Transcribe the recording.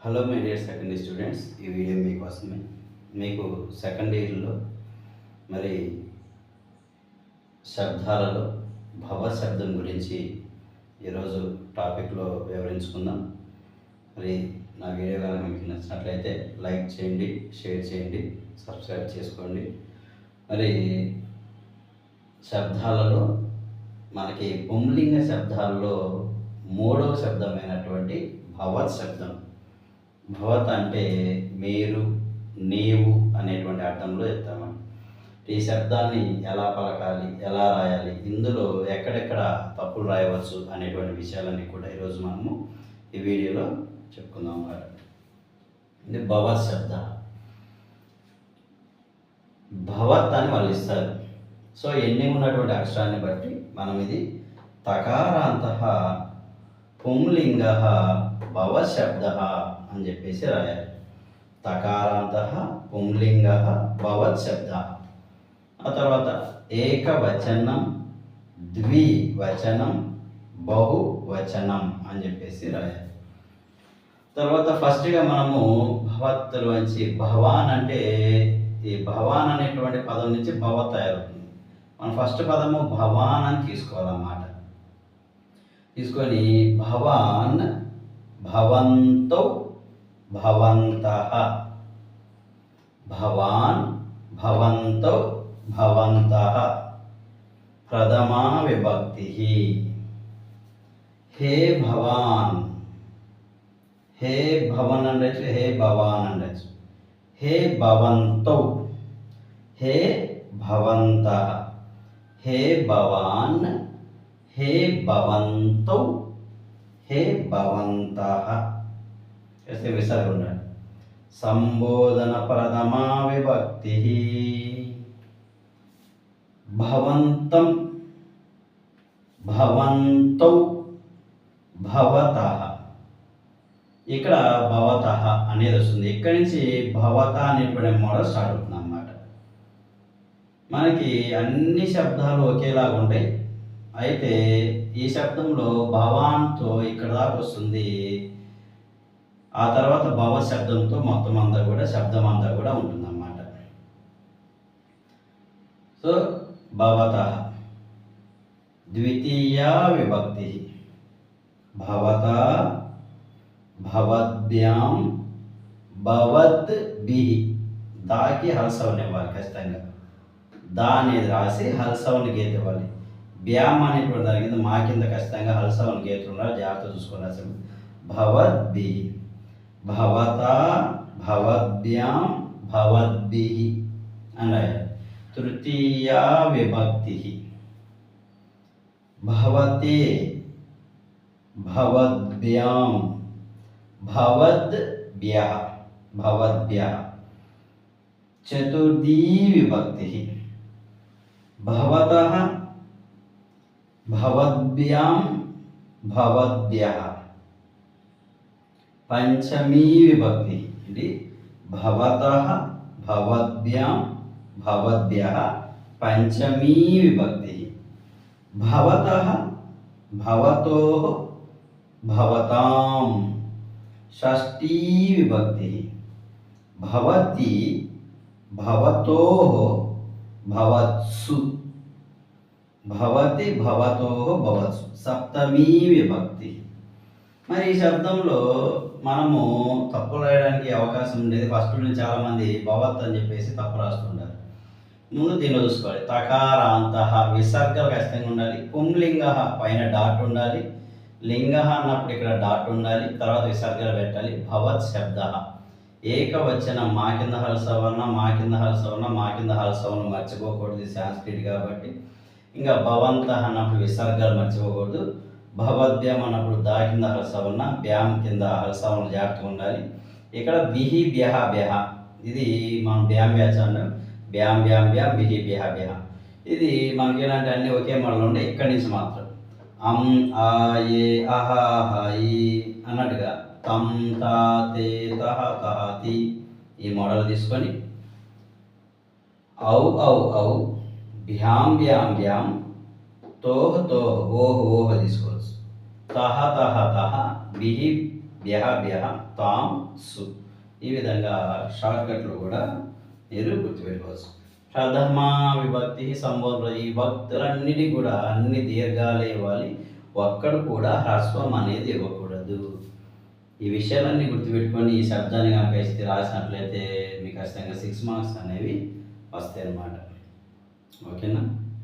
Hello my dear second year students, ఈ video మీకోసమే. మీకు సెకండ్ ఇయర్లో మరి శబ్దాలలో భవ శబ్దం గురించి ఈరోజు టాపిక్లో వివరించుకుందాం. మరి నా వీడియో కనుక మీకు నచ్చినట్లయితే లైక్ చేయండి, షేర్ చేయండి, సబ్స్క్రైబ్ చేసుకోండి. మరి శబ్దాలలో మనకి పుంలింగ శబ్దాల్లో మూడవ శబ్దమైనటువంటి భవత్ శబ్దం. భవత్ అంటే మీరు, నీవు అనేటువంటి అర్థంలో చెప్తామండి. ఈ శబ్దాన్ని ఎలా పలకాలి, ఎలా రాయాలి, ఇందులో ఎక్కడెక్కడ తప్పులు రాయవచ్చు అనేటువంటి విషయాలన్నీ కూడా ఈరోజు మనము ఈ వీడియోలో చెప్పుకుందాం అన్నమాట. ఇది భవత్ శబ్ద. భవత్ అని వాళ్ళు ఇస్తారు. సో ఎన్ని ఉన్నటువంటి అక్షరాన్ని బట్టి మనం ఇది తకారాంత పుంలింగ భవత్ శబ్ద అని చెప్పేసి రాయాలి. తకారాంత పుంలింగ భవత్ శబ్ద. ఆ తర్వాత ఏకవచనం, ద్వివచనం, బహువచనం అని చెప్పేసి రాయాలి. తర్వాత ఫస్ట్గా మనము భవత్తులోంచి భవాన్ అంటే ఈ భవాన్ అనేటువంటి పదం నుంచి భవ తయారవుతుంది. మనం ఫస్ట్ పదము భవాన్ అని తీసుకోవాలన్నమాట. తీసుకొని భవాన్, భవంతో, భవంతః. భవాన్, భవంతో, భవంతః ప్రథమా విభక్తి. హే భవాన్, హే భవన్ అనొచ్చు, హే భవాన్ అనొచ్చు. హే భవంతో, హే భవంతః, హే భవాన్, హే భవంతో, హే భవంతః. ऐसे विसर्ग ఉండాలి. సంబోధన ప్రథమా విభక్తి. భవంతం, భవంతో, భవతః. ఇక్కడ భవతః అనేది వస్తుంది. ఇక్కడి నుంచి భవత అనేటువంటి మోడల్ స్టార్ట్ అవుతుంది అన్నమాట. మనకి అన్ని శబ్దాలు ఒకేలాగా ఉంటాయి. అయితే ఈ శబ్దంలో భవాన్తో ఇక్కడ దాకా వస్తుంది. ఆ తర్వాత భవ శబ్దంతో మొత్తం అంతా కూడా శబ్దం అంతా కూడా ఉంటుందన్నమాట. సో భవతః ద్వితీయా విభక్తి. భవత, భవద్భ్యాం, భవద్భిః. దాకి హల్సవన్ ఇవ్వాలి ఖచ్చితంగా. దా అనేది రాసి హల్సవన్ గీత ఇవ్వాలి. బ్యామ్ అనేటువంటి దాని కింద మా కింద ఖచ్చితంగా హల్సవన్ గీతలు ఉండాలి. జాగ్రత్త చూసుకొని రాసాము. భవద్భిః. భవత, భవద్భ్యాం, భవద్భిః అని రాయాలి. తృతీయా విభక్తి. భవతే, భవద్భ్యాం, భవద్భ్యః, భవద్భ్యః. చతుర్థీ విభక్తి. భవతః, భవద్భ్యాం, భవద్భ్యః. పంచమీ విభక్తి. ఇది భవతః, భవద్భ్యాం, భవద్భ్యః. పంచమీ విభక్తి. భవతః, భవతోః, భవతాం. షష్ఠీ విభక్తి. భవతి, భవతోః, భవత్సు. భవతి, భవతోః, భవత్సు. సప్తమీ విభక్తి. మరి ఈ శబ్దంలో మనము తప్పు రాయడానికి అవకాశం ఉండేది. ఫస్ట్ నుంచి చాలామంది భవత్ అని చెప్పేసి తప్పు రాస్తుంటారు. ముందు దీనిలో చూసుకోవాలి. తకారాంత విసర్గలు ఖచ్చితంగా ఉండాలి. పుంలింగ పైన డాట్ ఉండాలి. లింగ అన్నప్పుడు ఇక్కడ డాట్ ఉండాలి. తర్వాత విసర్గలు పెట్టాలి. భవత్ శబ్ద ఏకవచనం. మా కింద హల్సవర్ణ, మా కింద హల్సవర్ణ, మా కింద హల్సవర్ణ మర్చిపోకూడదు. సాంస్క్రిట్ కాబట్టి. ఇంకా భవంత అన్నప్పుడు విసర్గాలు మర్చిపోకూడదు. భవద్భ్యాం అన్నప్పుడు దా కింద హల్సవర్ణ, బ్యాం కింద హల్సవర్ణ జాగ్రత్తగా ఉండాలి. ఇక్కడ బిహి బ్యహ బ్యహ. ఇది మనం బ్యాం బ్యాచ్ అంటాం. బ్యాం బ్యాం బ్యాం, బిహి బ్యహ బ్యహ. ఇది మనకి ఏంటంటే అన్నీ ఒకే మోడల్ ఉండే. ఇక్కడి నుంచి మాత్రం అం, ఆ, ఏ, అహ, ఈ అన్నట్టుగా తం, తా, తే, తహ, తహతి ఈ మోడల్ తీసుకొని ఔ, ఔ, ఔ, భ్యాం బ్యాం బ్యాం, తోహ తోహ, ఓహ ఓహ తీసుకోవచ్చు. తహ తహ తహ, బిహి బ్యహ బ్యహ తాం సు. ఈ విధంగా షార్ట్కట్లు కూడా మీరు గుర్తుపెట్టుకోవచ్చు. ప్రథమ విభక్తి సంబోధన. ఈ భక్తులన్నిటి కూడా అన్ని దీర్ఘాలు ఇవ్వాలి, ఒక్కడ కూడా హ్రస్వం అనేది ఇవ్వకూడదు. ఈ విషయాలన్నీ గుర్తుపెట్టుకొని ఈ శబ్దాన్ని కనుక ఇస్తే రాసినట్లయితే మీకు ఖచ్చితంగా 6 మార్క్స్ అనేవి వస్తాయి అన్నమాట. ఓకేనా?